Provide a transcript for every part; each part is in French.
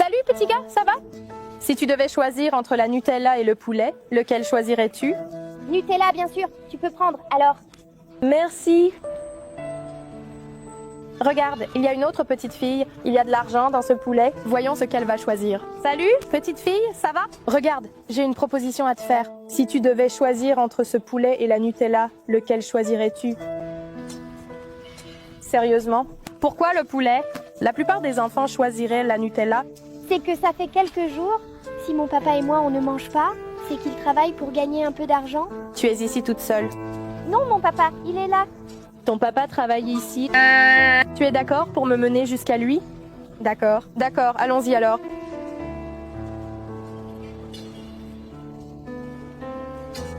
Salut petit gars, ça va? Si tu devais choisir entre la Nutella et le poulet, lequel choisirais-tu? Nutella, bien sûr. Tu peux prendre, alors. Merci. Regarde, il y a une autre petite fille. Il y a de l'argent dans ce poulet. Voyons ce qu'elle va choisir. Salut, petite fille, ça va? Regarde, j'ai une proposition à te faire. Si tu devais choisir entre ce poulet et la Nutella, lequel choisirais-tu? Sérieusement? Pourquoi le poulet? La plupart des enfants choisiraient la Nutella. C'est que ça fait quelques jours. Si mon papa et moi, on ne mange pas, c'est qu'il travaille pour gagner un peu d'argent. Tu es ici toute seule. Non, mon papa, il est là. Ton papa travaille ici. Tu es d'accord pour me mener jusqu'à lui? D'accord, d'accord, allons-y alors.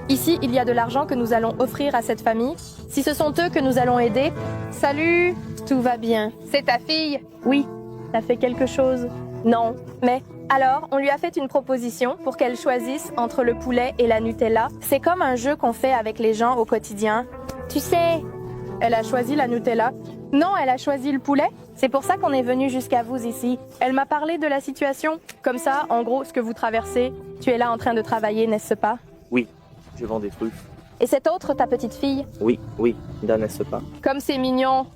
Ici, il y a de l'argent que nous allons offrir à cette famille. Si ce sont eux que nous allons aider... Salut, tout va bien. C'est ta fille? Oui. T'as fait quelque chose? Non, mais... Alors, on lui a fait une proposition pour qu'elle choisisse entre le poulet et la Nutella. C'est comme un jeu qu'on fait avec les gens au quotidien. Tu sais... Elle a choisi la Nutella. Non, elle a choisi le poulet. C'est pour ça qu'on est venu jusqu'à vous ici. Elle m'a parlé de la situation. Comme ça, en gros, ce que vous traversez, tu es là en train de travailler, n'est-ce pas? Oui, je vends des truffes. Et cette autre, ta petite fille? Oui, n'est-ce pas? Comme c'est mignon.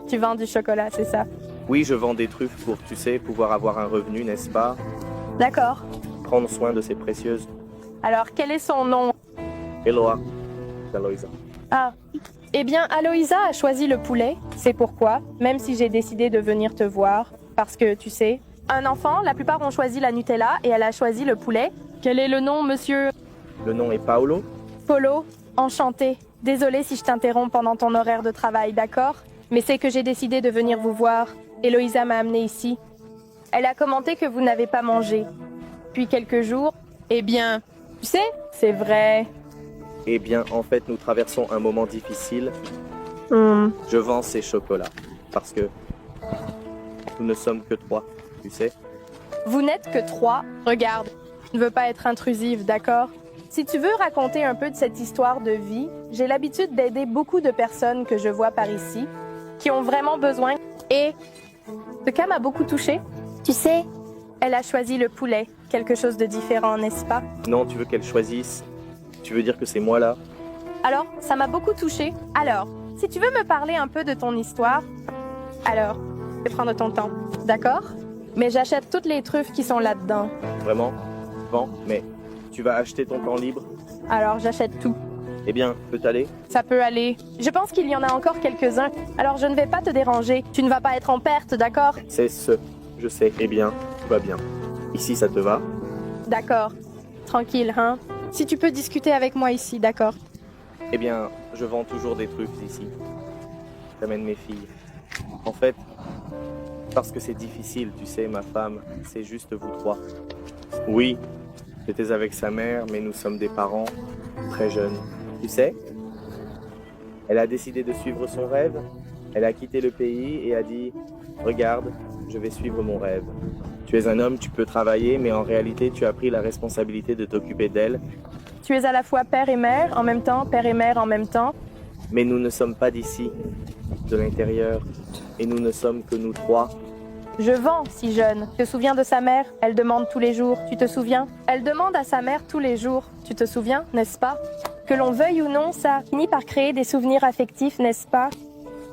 Tu vends du chocolat, c'est ça? Oui, je vends des truffes pour, tu sais, pouvoir avoir un revenu, n'est-ce pas? D'accord. Prendre soin de ces précieuses. Alors, quel est son nom? Eloa. Aloïsa. Ah. Eh bien, Aloïsa a choisi le poulet. C'est pourquoi, même si j'ai décidé de venir te voir, parce que, tu sais, un enfant, la plupart ont choisi la Nutella et elle a choisi le poulet. Quel est le nom, monsieur? Le nom est Paolo. Polo, enchanté. Désolée si je t'interromps pendant ton horaire de travail, d'accord? Mais c'est que j'ai décidé de venir vous voir. Eloïsa m'a amenée ici. Elle a commenté que vous n'avez pas mangé. Puis quelques jours, eh bien, tu sais, c'est vrai. Eh bien, en fait, nous traversons un moment difficile. Je vends ces chocolats parce que nous ne sommes que 3, tu sais. Vous n'êtes que 3. Regarde, je ne veux pas être intrusive, d'accord? Si tu veux raconter un peu de cette histoire de vie, j'ai l'habitude d'aider beaucoup de personnes que je vois par ici, qui ont vraiment besoin. Et ce cas m'a beaucoup touchée. Tu sais, elle a choisi le poulet, quelque chose de différent, n'est-ce pas? Non, tu veux qu'elle choisisse. Tu veux dire que c'est moi là? Alors, ça m'a beaucoup touchée. Alors, si tu veux me parler un peu de ton histoire, alors, je vais prendre ton temps, d'accord? Mais j'achète toutes les truffes qui sont là-dedans. Vraiment? Vends, mais tu vas acheter ton temps libre? Alors, j'achète tout. Eh bien, peut aller? Ça peut aller. Je pense qu'il y en a encore quelques-uns. Alors, je ne vais pas te déranger. Tu ne vas pas être en perte, d'accord? C'est ce. Je sais. Eh bien, tout va bien. Ici, ça te va? D'accord. Tranquille, hein? Si tu peux discuter avec moi ici, d'accord? Eh bien, je vends toujours des truffes ici. J'amène mes filles. En fait, parce que c'est difficile, tu sais, ma femme, c'est juste vous 3. Oui, j'étais avec sa mère, mais nous sommes des parents très jeunes. Tu sais, elle a décidé de suivre son rêve. Elle a quitté le pays et a dit « Regarde, je vais suivre mon rêve. Tu es un homme, tu peux travailler, mais en réalité, tu as pris la responsabilité de t'occuper d'elle. Tu es à la fois père et mère en même temps, père et mère en même temps. Mais nous ne sommes pas d'ici, de l'intérieur, et nous ne sommes que nous 3. Je vends si jeune. Tu te souviens de sa mère? Elle demande tous les jours. Tu te souviens? Elle demande à sa mère tous les jours. Tu te souviens, n'est-ce pas? Que l'on veuille ou non, ça finit par créer des souvenirs affectifs, n'est-ce pas?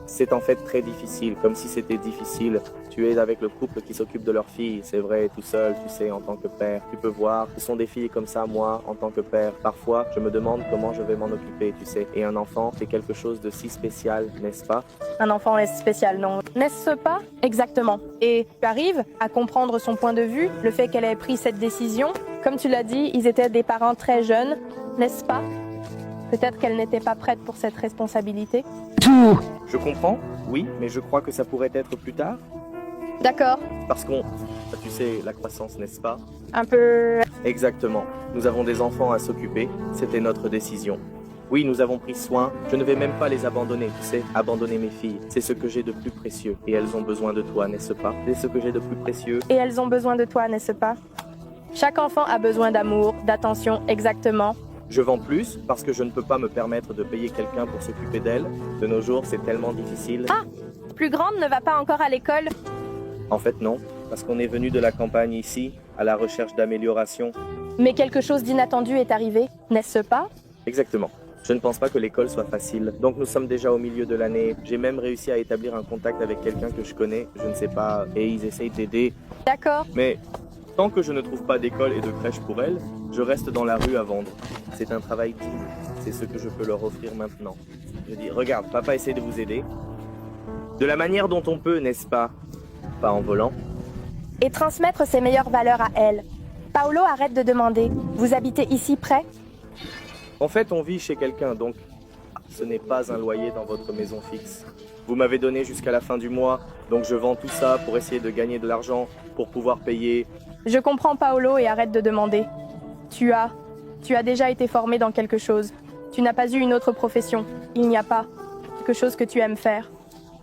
C'est en fait très difficile, comme si c'était difficile. Tu es avec le couple qui s'occupe de leurs filles, c'est vrai, tout seul, tu sais, en tant que père. Tu peux voir, ce sont des filles comme ça, moi, en tant que père. Parfois, je me demande comment je vais m'en occuper, tu sais. Et un enfant, c'est quelque chose de si spécial, n'est-ce pas? Un enfant est spécial, non? N'est-ce pas? Exactement. Et tu arrives à comprendre son point de vue, le fait qu'elle ait pris cette décision. Comme tu l'as dit, ils étaient des parents très jeunes, n'est-ce pas? Peut-être qu'elle n'était pas prête pour cette responsabilité. Je comprends, oui, mais je crois que ça pourrait être plus tard. D'accord. Parce qu'on, tu sais, la croissance, n'est-ce pas? Un peu... Exactement. Nous avons des enfants à s'occuper, c'était notre décision. Oui, nous avons pris soin. Je ne vais même pas les abandonner, tu sais, abandonner mes filles. C'est ce que j'ai de plus précieux. Et elles ont besoin de toi, n'est-ce pas? C'est ce que j'ai de plus précieux. Et elles ont besoin de toi, n'est-ce pas? Chaque enfant a besoin d'amour, d'attention, exactement. Je vends plus parce que je ne peux pas me permettre de payer quelqu'un pour s'occuper d'elle. De nos jours, c'est tellement difficile. Ah! Plus grande ne va pas encore à l'école? En fait, non. parce qu'on est venu de la campagne ici, à la recherche d'amélioration. Mais quelque chose d'inattendu est arrivé, n'est-ce pas? Exactement. Je ne pense pas que l'école soit facile. Donc nous sommes déjà au milieu de l'année. J'ai même réussi à établir un contact avec quelqu'un que je connais, je ne sais pas, et ils essayent d'aider. D'accord. Mais tant que je ne trouve pas d'école et de crèche pour elles, je reste dans la rue à vendre. C'est un travail digne. C'est ce que je peux leur offrir maintenant. Je dis, regarde, papa essaie de vous aider. De la manière dont on peut, n'est-ce pas? Pas en volant. Et transmettre ses meilleures valeurs à elle. Paolo arrête de demander. Vous habitez ici près? En fait, on vit chez quelqu'un, donc ce n'est pas un loyer dans votre maison fixe. Vous m'avez donné jusqu'à la fin du mois, donc je vends tout ça pour essayer de gagner de l'argent, pour pouvoir payer. Je comprends Paolo et arrête de demander. Tu as déjà été formé dans quelque chose. Tu n'as pas eu une autre profession. Il n'y a pas quelque chose que tu aimes faire.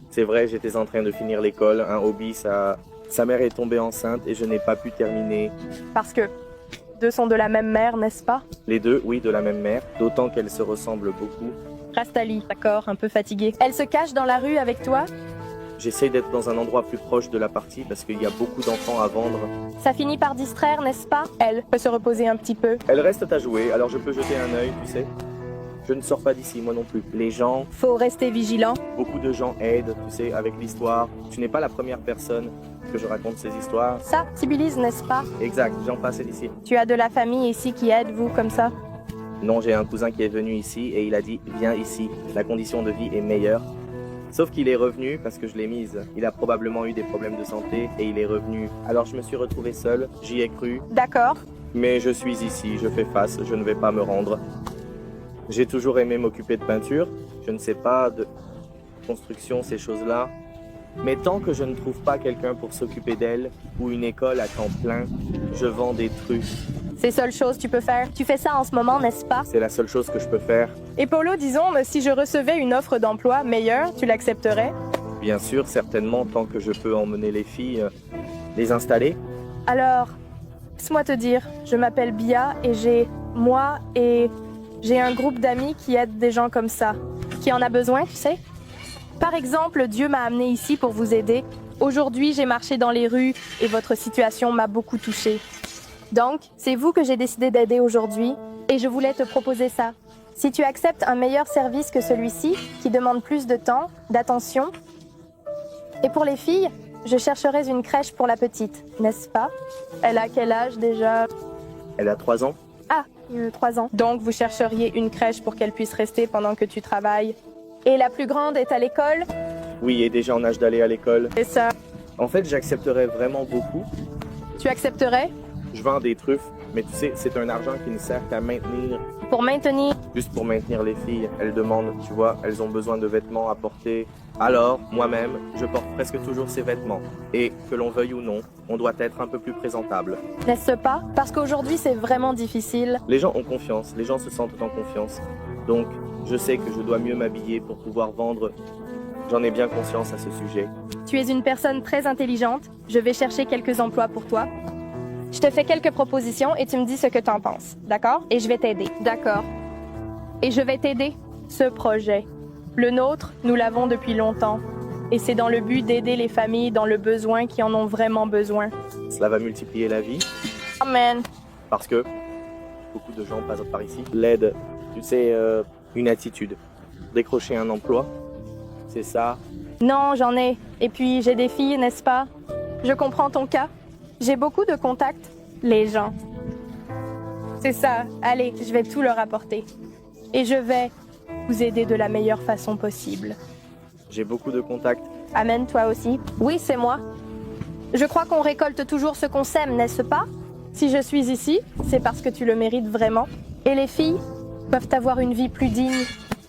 C'est vrai, j'étais en train de finir l'école, un hobby, sa mère est tombée enceinte et je n'ai pas pu terminer. Parce que deux sont de la même mère, n'est-ce pas? Les deux, oui, de la même mère, d'autant qu'elles se ressemblent beaucoup. Rastali, d'accord, un peu fatiguée. Elle se cache dans la rue avec toi? J'essaie d'être dans un endroit plus proche de la partie parce qu'il y a beaucoup d'enfants à vendre. Ça finit par distraire, n'est-ce pas? Elle peut se reposer un petit peu. Elles restent à jouer, alors je peux jeter un œil, tu sais. Je ne sors pas d'ici, moi non plus. Les gens, Faut rester vigilant. beaucoup de gens aident, tu sais, avec l'histoire. Tu n'es pas la première personne que je raconte ces histoires. Ça civilise, n'est-ce pas? Exact, j'en passe d'ici. Tu as de la famille ici qui aide, vous, comme ça? Non, j'ai un cousin qui est venu ici et il a dit « Viens ici, la condition de vie est meilleure ». Sauf qu'il est revenu parce que je l'ai mise. Il a probablement eu des problèmes de santé et il est revenu. Alors je me suis retrouvé seul, j'y ai cru. D'accord. Mais je suis ici, je fais face, je ne vais pas me rendre. J'ai toujours aimé m'occuper de peinture. Je ne sais pas de construction, ces choses-là. Mais tant que je ne trouve pas quelqu'un pour s'occuper d'elle ou une école à temps plein, je vends des trucs. C'est seule chose que tu peux faire. Tu fais ça en ce moment, n'est-ce pas? C'est la seule chose que je peux faire. Et Polo, disons, si je recevais une offre d'emploi meilleure, tu l'accepterais? Bien sûr, certainement, tant que je peux emmener les filles, les installer. Alors, laisse-moi te dire, je m'appelle Bia et j'ai un groupe d'amis qui aident des gens comme ça, qui en a besoin, tu sais. Par exemple, Dieu m'a amené ici pour vous aider. Aujourd'hui, j'ai marché dans les rues et votre situation m'a beaucoup touchée. Donc, c'est vous que j'ai décidé d'aider aujourd'hui et je voulais te proposer ça. Si tu acceptes un meilleur service que celui-ci, qui demande plus de temps, d'attention, et pour les filles, je chercherai une crèche pour la petite, n'est-ce pas? Elle a quel âge déjà? Elle a 3 ans. 3 ans. Donc, vous chercheriez une crèche pour qu'elle puisse rester pendant que tu travailles. Et la plus grande est à l'école? Oui, et déjà en âge d'aller à l'école. Et ça, En fait, j'accepterais vraiment beaucoup. tu accepterais? Je vends des truffes, mais tu sais, c'est un argent qui ne sert qu'à maintenir, Pour maintenir? juste pour maintenir les filles. Elles demandent, tu vois, elles ont besoin de vêtements à porter. Alors, moi-même, je porte presque toujours ces vêtements. Et, que l'on veuille ou non, on doit être un peu plus présentable. N'est-ce pas? Parce qu'aujourd'hui, c'est vraiment difficile. Les gens ont confiance, les gens se sentent en confiance. Donc, je sais que je dois mieux m'habiller pour pouvoir vendre. J'en ai bien conscience à ce sujet. Tu es une personne très intelligente. Je vais chercher quelques emplois pour toi. Je te fais quelques propositions et tu me dis ce que tu en penses. D'accord? Et je vais t'aider. D'accord. Et je vais t'aider. Ce projet. Le nôtre, nous l'avons depuis longtemps. Et c'est dans le but d'aider les familles dans le besoin qui en ont vraiment besoin. Cela va multiplier la vie, Amen. parce que beaucoup de gens passent par ici. L'aide, tu sais, une attitude. Décrocher un emploi, c'est ça. Non, j'en ai. Et puis, j'ai des filles, n'est-ce pas? Je comprends ton cas. J'ai beaucoup de contacts. Les gens. C'est ça. Allez, je vais tout leur apporter. Et je vais vous aider de la meilleure façon possible. J'ai beaucoup de contacts. Amen, toi aussi. Oui, c'est moi. Je crois qu'on récolte toujours ce qu'on sème, n'est-ce pas? Si je suis ici, c'est parce que tu le mérites vraiment. Et les filles peuvent avoir une vie plus digne,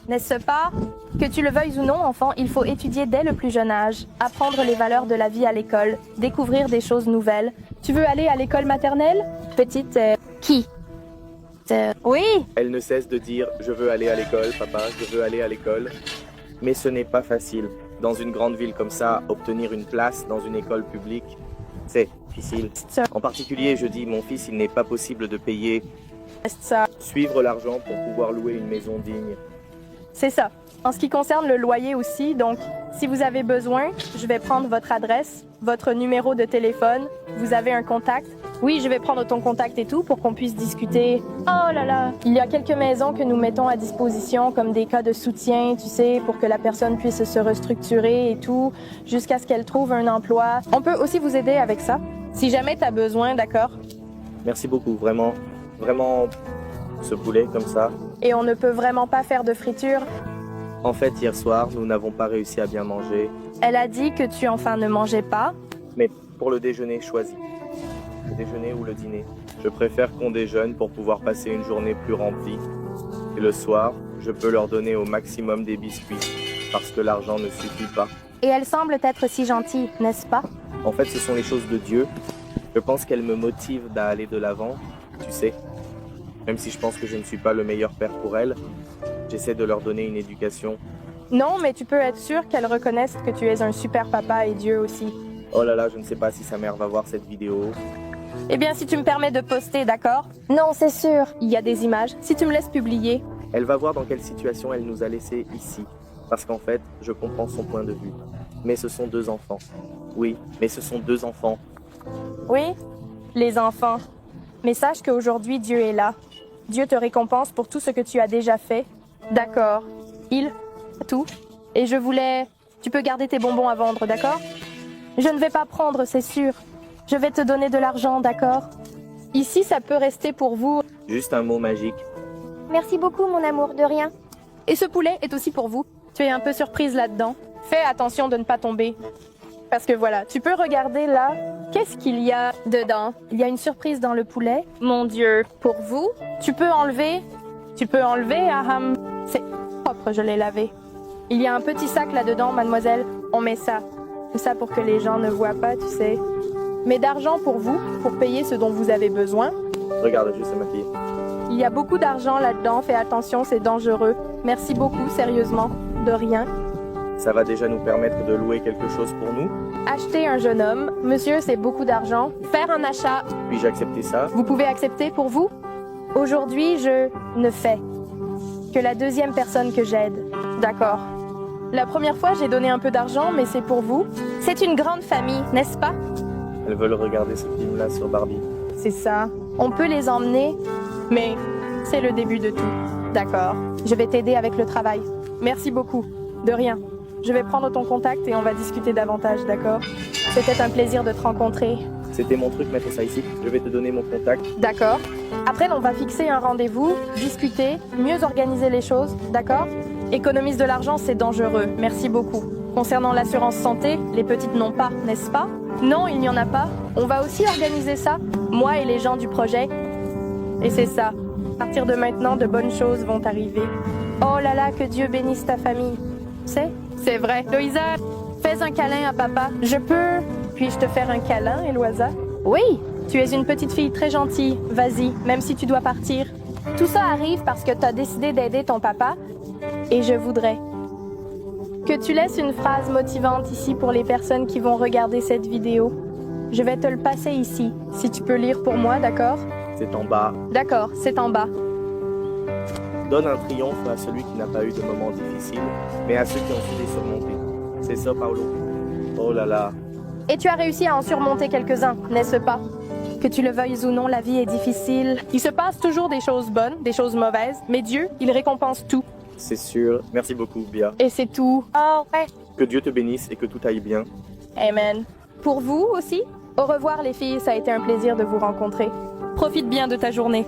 n'est-ce pas? Que tu le veuilles ou non, enfant, il faut étudier dès le plus jeune âge, apprendre les valeurs de la vie à l'école, découvrir des choses nouvelles. Tu veux aller à l'école maternelle? Petite, qui? Oui, Elle ne cesse de dire « Je veux aller à l'école, papa, je veux aller à l'école ». Mais ce n'est pas facile. Dans une grande ville comme ça, obtenir une place dans une école publique, c'est difficile. En particulier, je dis, mon fils, il n'est pas possible de payer, ça. suivre l'argent pour pouvoir louer une maison digne. C'est ça. En ce qui concerne le loyer aussi, donc, si vous avez besoin, je vais prendre votre adresse, votre numéro de téléphone, vous avez un contact. Oui, je vais prendre ton contact et tout pour qu'on puisse discuter. Oh là là! Il y a quelques maisons que nous mettons à disposition comme des cas de soutien, tu sais, pour que la personne puisse se restructurer et tout, jusqu'à ce qu'elle trouve un emploi. On peut aussi vous aider avec ça, si jamais tu as besoin, d'accord? Merci beaucoup, vraiment, vraiment, ce poulet comme ça. Et on ne peut vraiment pas faire de friture. En fait, hier soir, nous n'avons pas réussi à bien manger, Elle a dit que tu enfin ne mangeais pas. mais pour le déjeuner, choisis. Le déjeuner ou le dîner. Je préfère qu'on déjeune pour pouvoir passer une journée plus remplie. Et le soir, je peux leur donner au maximum des biscuits, parce que l'argent ne suffit pas. Et elle semble être si gentille, n'est-ce pas? En fait, ce sont les choses de Dieu. Je pense qu'elles me motivent d'aller de l'avant, tu sais. Même si je pense que je ne suis pas le meilleur père pour elles, j'essaie de leur donner une éducation. Non, mais tu peux être sûr qu'elle reconnaisse que tu es un super papa et Dieu aussi. Oh là là, je ne sais pas si sa mère va voir cette vidéo. Eh bien, si tu me permets de poster, d'accord? Non, c'est sûr. Il y a des images. Si tu me laisses publier. Elle va voir dans quelle situation elle nous a laissés ici. Parce qu'en fait, je comprends son point de vue. Mais ce sont 2 enfants. Oui, mais ce sont 2 enfants. Oui, les enfants. Mais sache qu'aujourd'hui, Dieu est là. Dieu te récompense pour tout ce que tu as déjà fait. D'accord. Tout. Et je voulais... Tu peux garder tes bonbons à vendre, d'accord? Je ne vais pas prendre, c'est sûr. Je vais te donner de l'argent, d'accord? Ici, ça peut rester pour vous. Juste un mot magique. Merci beaucoup, mon amour, de rien. Et ce poulet est aussi pour vous. Tu es un peu surprise là-dedans. Fais attention de ne pas tomber. Parce que voilà, tu peux regarder là. Qu'est-ce qu'il y a dedans? Il y a une surprise dans le poulet. Mon Dieu, pour vous. Tu peux enlever, Aham. C'est propre, je l'ai lavé. Il y a un petit sac là-dedans, mademoiselle. On met ça. Tout ça pour que les gens ne voient pas, tu sais. Mais d'argent pour vous, pour payer ce dont vous avez besoin. Regarde juste ma fille. Il y a beaucoup d'argent là-dedans. Fais attention, c'est dangereux. Merci beaucoup, sérieusement. De rien. Ça va déjà nous permettre de louer quelque chose pour nous. Acheter un jeune homme. Monsieur, c'est beaucoup d'argent. Faire un achat. Puis-je accepter ça? Vous pouvez accepter pour vous? Aujourd'hui, je ne fais que la 2e personne que j'aide. D'accord. La première fois, j'ai donné un peu d'argent, mais c'est pour vous. C'est une grande famille, n'est-ce pas? Elles veulent regarder ce film-là sur Barbie. C'est ça. On peut les emmener, mais c'est le début de tout. D'accord. Je vais t'aider avec le travail. Merci beaucoup. De rien. Je vais prendre ton contact et on va discuter davantage, d'accord? C'était un plaisir de te rencontrer. C'était mon truc, mettre ça ici. Je vais te donner mon contact. D'accord. Après, on va fixer un rendez-vous, discuter, mieux organiser les choses, d'accord? Économise de l'argent, c'est dangereux. Merci beaucoup. Concernant l'assurance santé, les petites n'ont pas, n'est-ce pas? Non, il n'y en a pas. On va aussi organiser ça, moi et les gens du projet. Et c'est ça. À partir de maintenant, de bonnes choses vont arriver. Oh là là, que Dieu bénisse ta famille. C'est vrai. Loïsa, fais un câlin à papa. Je peux... Puis-je te faire un câlin, Eloisa? Oui. Tu es une petite fille très gentille. Vas-y, même si tu dois partir. Tout ça arrive parce que tu as décidé d'aider ton papa. Et je voudrais que tu laisses une phrase motivante ici pour les personnes qui vont regarder cette vidéo. Je vais te le passer ici, si tu peux lire pour moi, d'accord? C'est en bas. D'accord, c'est en bas. Donne un triomphe à celui qui n'a pas eu de moments difficiles, mais à ceux qui ont su les surmonter. C'est ça, Paolo. Oh là là. Et tu as réussi à en surmonter quelques-uns, n'est-ce pas? Que tu le veuilles ou non, la vie est difficile. Il se passe toujours des choses bonnes, des choses mauvaises, mais Dieu, il récompense tout. C'est sûr. Merci beaucoup, Bia. Et c'est tout. Oh, ouais. Que Dieu te bénisse et que tout aille bien. Amen. Pour vous aussi? Au revoir les filles, ça a été un plaisir de vous rencontrer. Profite bien de ta journée.